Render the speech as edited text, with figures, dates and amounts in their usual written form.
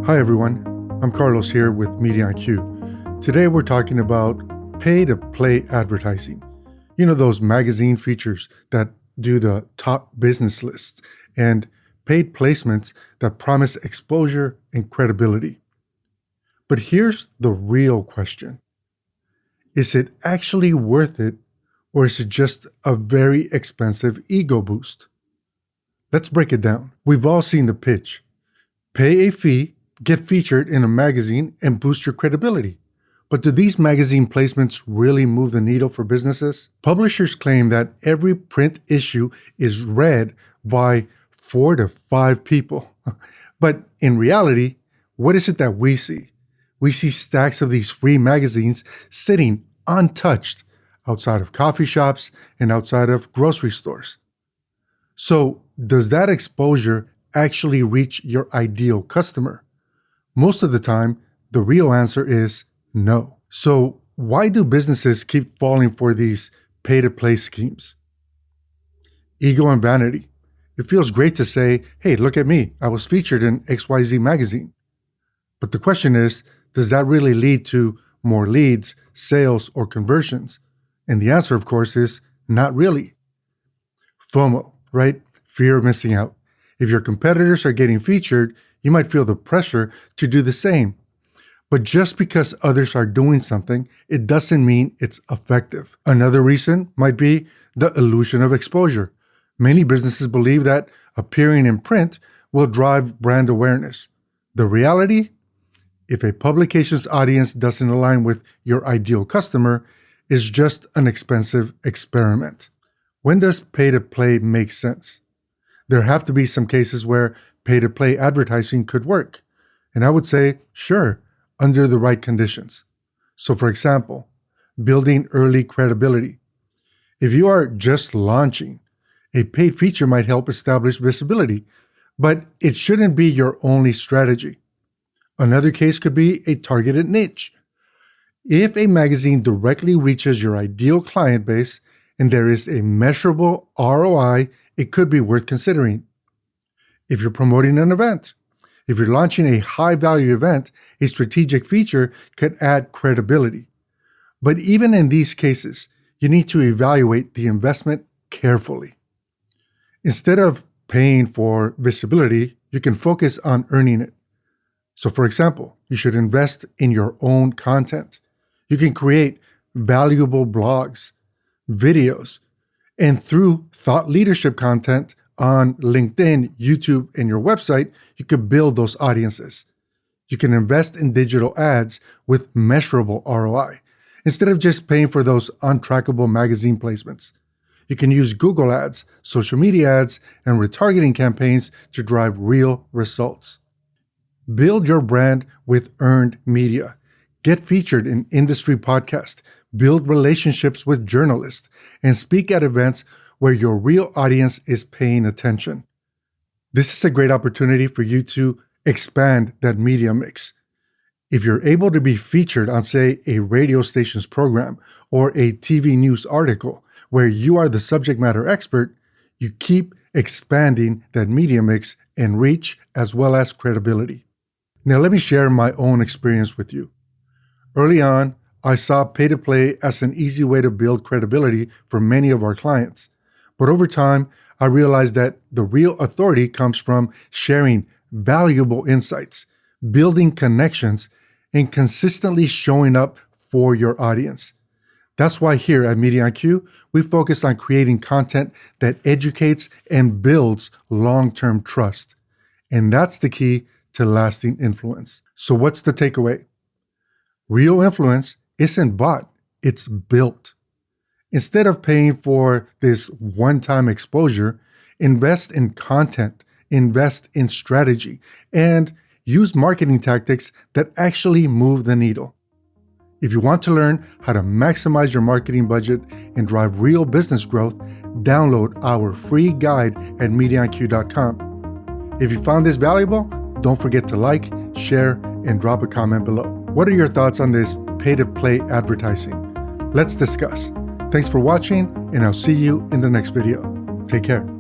Hi everyone, I'm Carlos here with MediaOnQ. Today we're talking about pay-to-play advertising. You know, those magazine features that do the top business lists and paid placements that promise exposure and credibility. But here's the real question. Is it actually worth it, or is it just a very expensive ego boost? Let's break it down. We've all seen the pitch. Pay a fee, get featured in a magazine, and boost your credibility. But do these magazine placements really move the needle for businesses? Publishers claim that every print issue is read by 4 to 5 people. But in reality, what is it that we see? We see stacks of these free magazines sitting untouched outside of coffee shops and outside of grocery stores. So, does that exposure actually reach your ideal customer? Most of the time, the real answer is no. So why do businesses keep falling for these pay-to-play schemes? Ego and vanity. It feels great to say, hey, look at me, I was featured in XYZ magazine. But the question is, does that really lead to more leads, sales, or conversions? And the answer, of course, is not really. FOMO, right? Fear of missing out. If your competitors are getting featured, you might feel the pressure to do the same. But just because others are doing something, it doesn't mean it's effective. Another reason might be the illusion of exposure. Many businesses believe that appearing in print will drive brand awareness. The reality? If a publication's audience doesn't align with your ideal customer, it's just an expensive experiment. When does pay-to-play make sense? There have to be some cases where pay-to-play advertising could work. And I would say, sure, under the right conditions. So for example, building early credibility. If you are just launching, a paid feature might help establish visibility, but it shouldn't be your only strategy. Another case could be a targeted niche. If a magazine directly reaches your ideal client base and there is a measurable ROI, it could be worth considering. If you're promoting an event, if you're launching a high-value event, a strategic feature could add credibility. But even in these cases, you need to evaluate the investment carefully. Instead of paying for visibility, you can focus on earning it. So for example, you should invest in your own content. You can create valuable blogs, videos, and through thought leadership content on LinkedIn, YouTube, and your website, you could build those audiences. You can invest in digital ads with measurable ROI instead of just paying for those untrackable magazine placements. You can use Google ads, social media ads, and retargeting campaigns to drive real results. Build your brand with earned media. Get featured in industry podcasts, build relationships with journalists, and speak at events where your real audience is paying attention. This is a great opportunity for you to expand that media mix. If you're able to be featured on, say, a radio station's program or a TV news article where you are the subject matter expert, you keep expanding that media mix and reach as well as credibility. Now, let me share my own experience with you. Early on, I saw pay-to-play as an easy way to build credibility for many of our clients. But over time, I realized that the real authority comes from sharing valuable insights, building connections, and consistently showing up for your audience. That's why here at MediaOnQ, we focus on creating content that educates and builds long-term trust. And that's the key to lasting influence. So what's the takeaway? Real influence isn't bought, it's built. Instead of paying for this one-time exposure, invest in content, invest in strategy, and use marketing tactics that actually move the needle. If you want to learn how to maximize your marketing budget and drive real business growth, download our free guide at MediaOnQ.com. If you found this valuable, don't forget to like, share, and drop a comment below. What are your thoughts on this pay-to-play advertising? Let's discuss. Thanks for watching, and I'll see you in the next video. Take care.